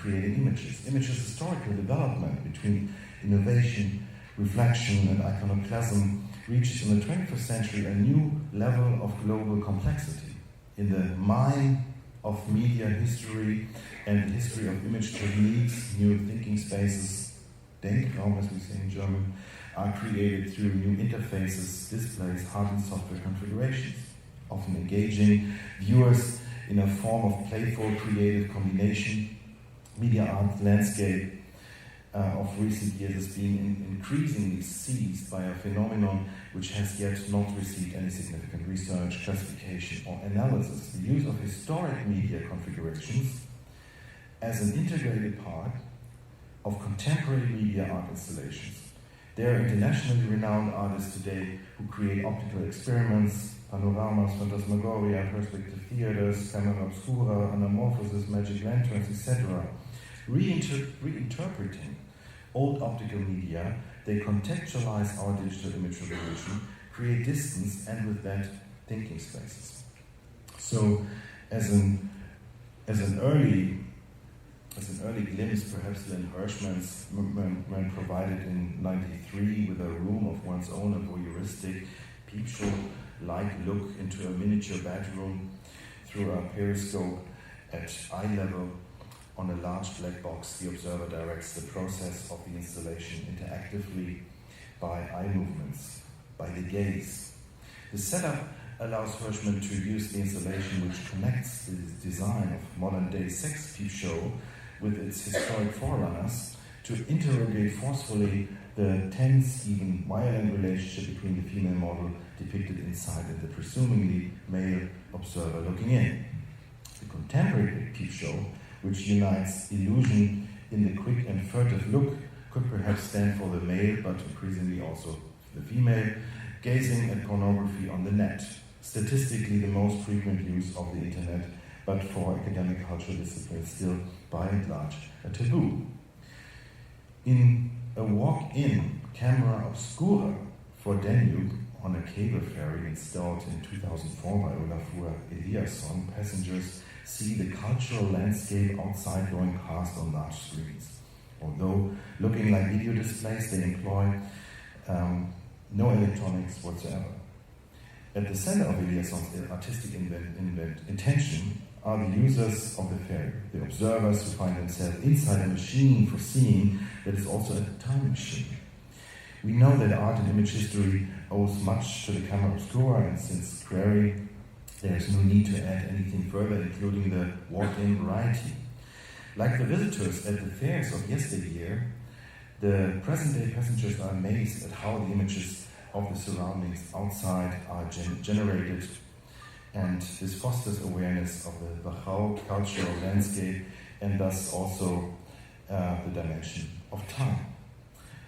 creating images. Images' historical development between innovation, reflection, and iconoclasm reaches in the 21st century a new level of global complexity. In the mine of media history and the history of image techniques, new thinking spaces, Denkraum, as we say in German, are created through new interfaces, displays, hard and software configurations, often engaging viewers in a form of playful, creative combination. Media art landscape of recent years is being increasingly seized by a phenomenon which has yet not received any significant research, classification, or analysis. The use of historic media configurations as an integrated part of contemporary media art installations. There are internationally renowned artists today who create optical experiments, panoramas, phantasmagoria, perspective theaters, camera obscura, anamorphosis, magic lanterns, etc. Reinterpreting old optical media, they contextualize our digital image revolution, create distance, and with that, thinking spaces. So, as an early glimpse, perhaps Lynn Hirschman's when provided in '93 with a room of one's own, a voyeuristic peep show-like look into a miniature bedroom through a periscope at eye level on a large black box. The observer directs the process of the installation interactively by eye movements, by the gaze. The setup allows Hirschman to use the installation which connects the design of modern-day sex peep show with its historic forerunners to interrogate forcefully the tense, even violent relationship between the female model depicted inside and the presumably male observer looking in. The contemporary peep show, which unites illusion in the quick and furtive look, could perhaps stand for the male, but increasingly also the female, gazing at pornography on the net. Statistically, the most frequent use of the internet, but for academic cultural disciplines still, by and large, a taboo. In a walk-in camera obscura for Danube on a cable ferry installed in 2004 by Olafur Eliasson, passengers see the cultural landscape outside going past on large screens. Although looking like video displays, they employ no electronics whatsoever. At the center of Eliasson's artistic intention are the users of the ferry, the observers who find themselves inside a machine for seeing that is also a time machine. We know that art and image history owes much to the camera obscura, and since Query, there is no need to add anything further, including the walk-in variety. Like the visitors at the fairs of yesteryear, the present-day passengers are amazed at how the images of the surroundings outside are generated, and this fosters awareness of the Grau cultural landscape and thus also the dimension of time.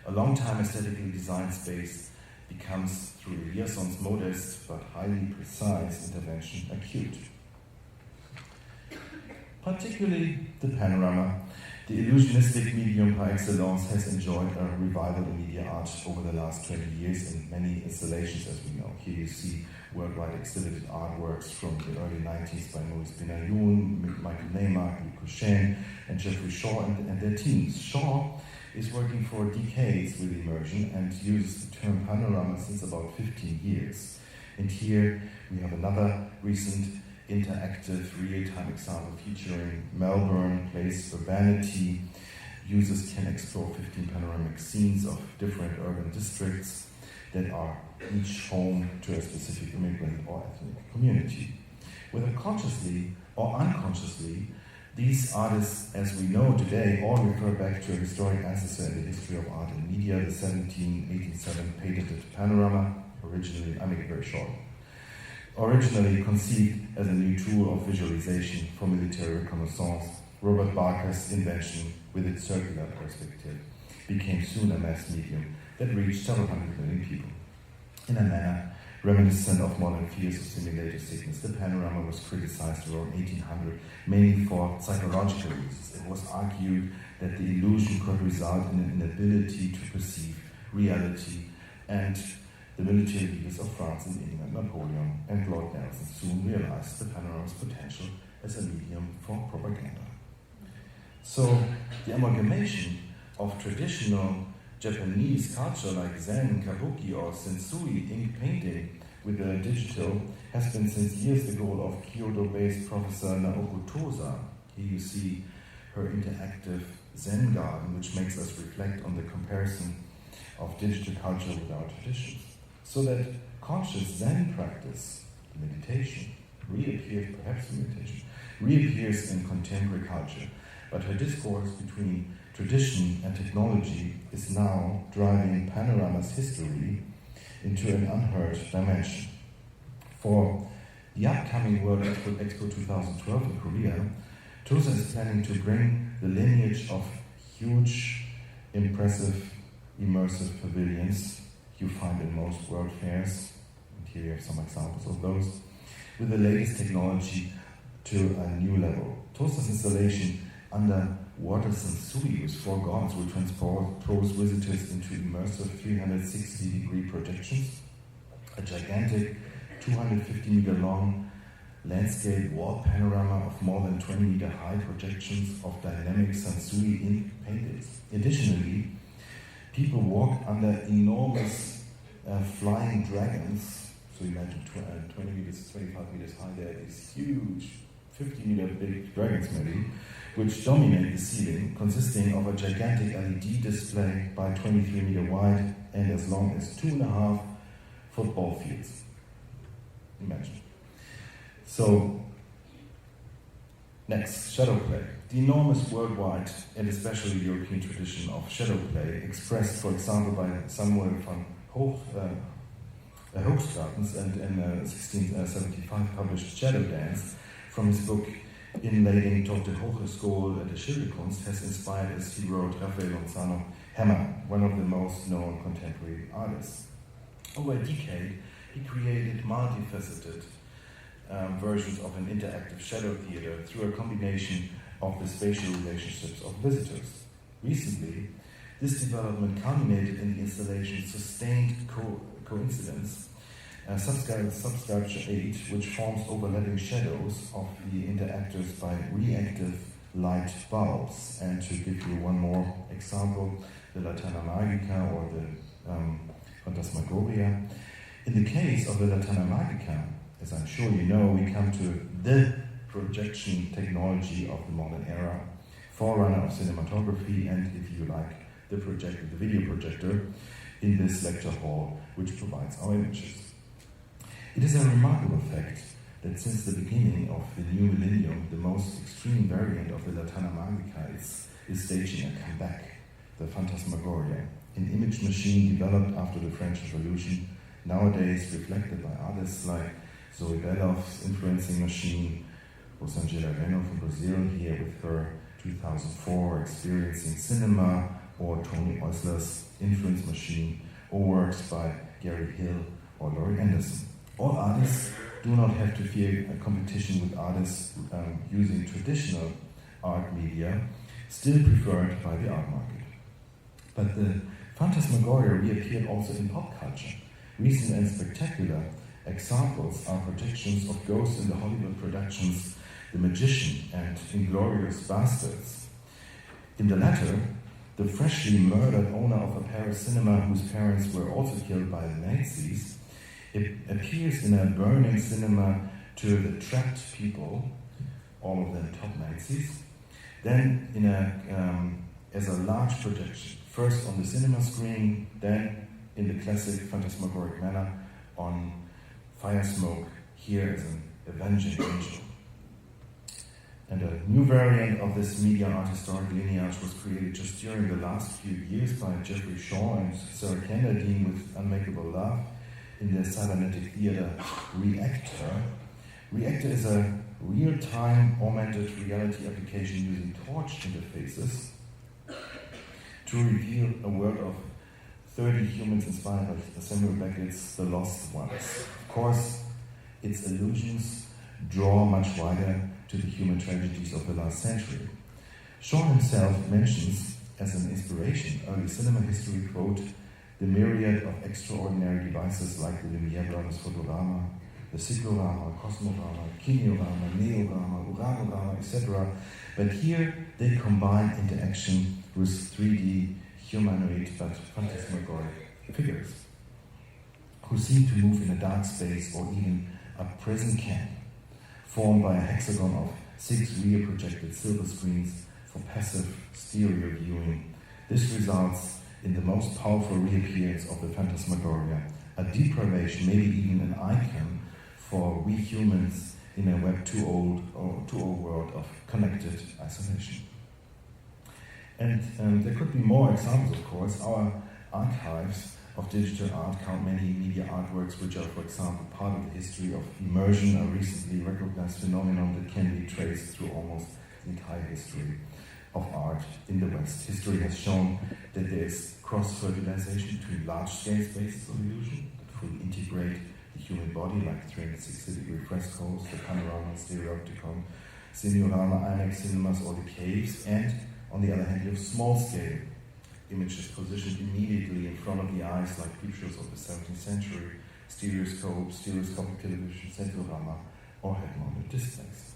A long-time aesthetically designed space becomes, through Eliasson's modest but highly precise intervention, acute. Particularly the panorama, the illusionistic medium par excellence, has enjoyed a revival in media art over the last 20 years in many installations, as we know. Here you see worldwide exhibited artworks from the early 90s by Maurice Benayoun, Michael Neymar, Louis Cochin, and Jeffrey Shaw and their teams. Shaw is working for decades with immersion and uses the term panorama since about 15 years. And here we have another recent interactive real-time example featuring Melbourne Place Urbanity. Users can explore 15 panoramic scenes of different urban districts that are each home to a specific immigrant or ethnic community. Whether consciously or unconsciously, these artists, as we know today, all refer back to a historic ancestor in the history of art and media, the 1787 patented panorama, originally, I make it very short, originally conceived as a new tool of visualization for military reconnaissance. Robert Barker's invention, with its circular perspective, became soon a mass medium that reached several hundred million people. In a manner reminiscent of modern fears of simulated sickness, the panorama was criticized around 1800, mainly for psychological reasons. It was argued that the illusion could result in an inability to perceive reality, and the military leaders of France and England, Napoleon and Lord Nelson, soon realized the panorama's potential as a medium for propaganda. So the amalgamation of traditional Japanese culture like Zen, Kabuki or Sensui ink painting with the digital has been since years the goal of Kyoto-based Professor Naoko Tosa. Here you see her interactive Zen garden, which makes us reflect on the comparison of digital culture with our traditions. So that conscious Zen practice, meditation, reappears in contemporary culture. But her discourse between tradition and technology is now driving Panorama's history into an unheard dimension. For the upcoming World Expo 2012 in Korea, Tosa is planning to bring the lineage of huge, impressive, immersive pavilions you find in most world fairs, and here you have some examples of those, with the latest technology to a new level. Tosa's installation Underwater Sensui with 4 gods will transpose visitors into immersive 360-degree projections, a gigantic 250-meter long landscape wall panorama of more than 20-meter high projections of dynamic Sensui ink paintings. Additionally, people walk under enormous flying dragons. So imagine 20 meters, 25 meters high. There are these huge 50-meter big dragons maybe, which dominate the ceiling, consisting of a gigantic LED display by 23 meter wide and as long as 2.5 football fields. Imagine. So, next, shadow play. The enormous worldwide and especially European tradition of shadow play, expressed, for example, by Samuel van Hoogstraatens and in 1675 published Shadow Dance from his book Inleiding tot de Hogeschool de Schilderkunst, has inspired, as he wrote, Rafael Lozano Hammer, one of the most known contemporary artists. Over a decade, he created multifaceted versions of an interactive shadow theater through a combination of the spatial relationships of visitors. Recently, this development culminated in the installation Sustained Coincidence, Subsculpture 8, which forms overlapping shadows of the interactors by reactive light bulbs. And to give you one more example, the Latana Magica or the Phantasmagoria. In the case of the Latana Magica, as I'm sure you know, we come to the projection technology of the modern era, forerunner of cinematography, and if you like, the video projector in this lecture hall, which provides our images. It is a remarkable fact that since the beginning of the new millennium, the most extreme variant of the Latana Magica is staging a comeback, the Phantasmagoria, an image machine developed after the French Revolution, nowadays reflected by artists like Zoe Beloff's influencing machine, Rosangela Reno from Brazil here with her 2004 Experiencing Cinema, or Tony Eusler's influence machine, or works by Gary Hill or Laurie Anderson. All artists do not have to fear a competition with artists using traditional art media, still preferred by the art market. But the Phantasmagoria reappeared also in pop culture. Recent and spectacular examples are projections of ghosts in the Hollywood productions The Magician and Inglourious Bastards. In the latter, the freshly murdered owner of a Paris cinema whose parents were also killed by the Nazis, it appears in a burning cinema to the trapped people, all of them top Nazis, then as a large projection, first on the cinema screen, then in the classic phantasmagoric manner on fire smoke, here as an avenging angel. And a new variant of this media art historic lineage was created just during the last few years by Jeffrey Shaw and Sarah Kenderdine with Unmakeable Love in their cybernetic theater Reactor. Reactor is a real-time augmented reality application using torch interfaces to reveal a world of 30 humans inspired by Samuel Beckett's The Lost Ones. Of course, its illusions draw much wider to the human tragedies of the last century. Shaw himself mentions as an inspiration early cinema history, quote, the myriad of extraordinary devices like the Lumiere brothers Fotorama, the cyclorama, cosmorama, kineorama, neorama, uranorama, etc. But here they combine interaction with 3D humanoid but phantasmagoric figures who seem to move in a dark space or even a prison camp formed by a hexagon of 6 rear-projected silver screens for passive stereo viewing. This results in the most powerful reappearance of the phantasmagoria, a deprivation, maybe even an icon for we humans in a Web 2.0 world of connected isolation. And there could be more examples, of course. Our archives of digital art count many media artworks which are, for example, part of the history of immersion, a recently recognized phenomenon that can be traced through almost the entire history of art in the West. History has shown that there is cross-fertilization between large-scale spaces of illusion that fully integrate the human body, like 360-degree frescoes, the panorama, stereopticon, cineorama, IMAX cinemas, or the caves, and on the other hand, you have small-scale images positioned immediately in front of the eyes, like pictures of the 17th century, stereoscopic television, centrorama, or head-mounted displays.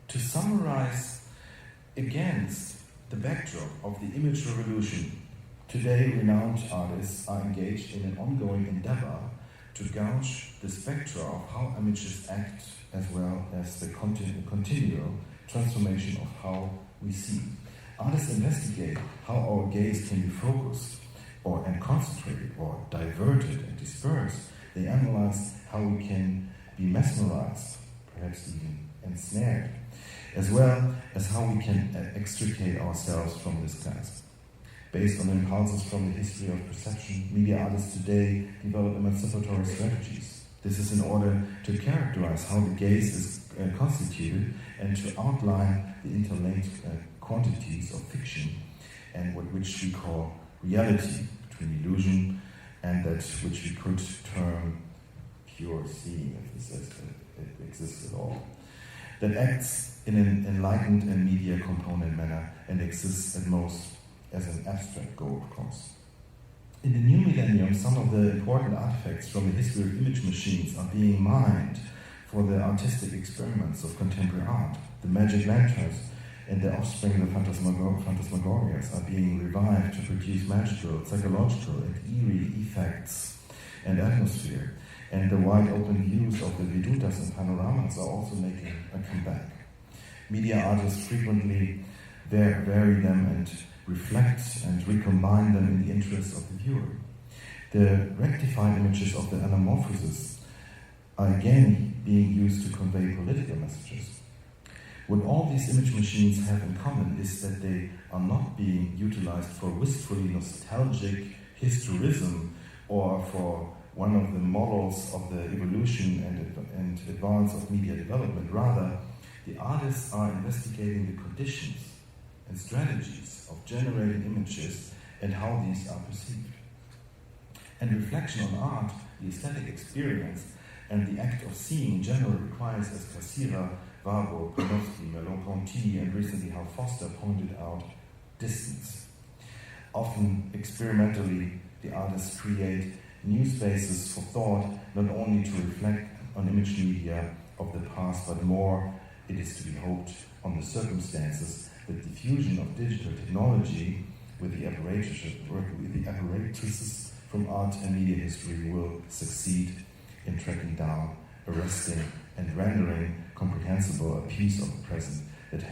To summarize, against the backdrop of the image revolution, today renowned artists are engaged in an ongoing endeavor to gauge the spectra of how images act, as well as the continual transformation of how we see. Artists investigate how our gaze can be focused and concentrated or diverted and dispersed. They analyze how we can be mesmerized, perhaps even ensnared, as well as how we can extricate ourselves from this clasp. Based on impulses from the history of perception, media artists today develop emancipatory strategies. This is in order to characterize how the gaze is constituted and to outline the interlinked quantities of fiction and which we call reality, between illusion and that which we could term pure seeing, if this exists at all, that acts in an enlightened and media component manner and exists at most as an abstract goal, of course. In the new millennium, some of the important artifacts from the history of image machines are being mined for the artistic experiments of contemporary art. The magic lanterns and the offspring of the phantasmagorias are being revived to produce magical, psychological, and eerie effects and atmosphere. And the wide-open views of the vedutas and panoramas are also making a comeback. Media artists frequently vary them and reflect and recombine them in the interest of the viewer. The rectified images of the anamorphosis are again being used to convey political messages. What all these image machines have in common is that they are not being utilized for wistfully nostalgic historism or for one of the models of the evolution and advance of media development. Rather, the artists are investigating the conditions and strategies of generating images and how these are perceived. And reflection on art, the aesthetic experience, and the act of seeing in general requires, as Cassira, Warburg, Panofsky, Merleau-Ponty, and recently Hal Foster pointed out, distance. Often experimentally, the artists create new spaces for thought, not only to reflect on image media of the past, but more, it is to be hoped, on the circumstances that the fusion of digital technology with the apparatuses from art and media history will succeed in tracking down, arresting, and rendering comprehensible a piece of the present that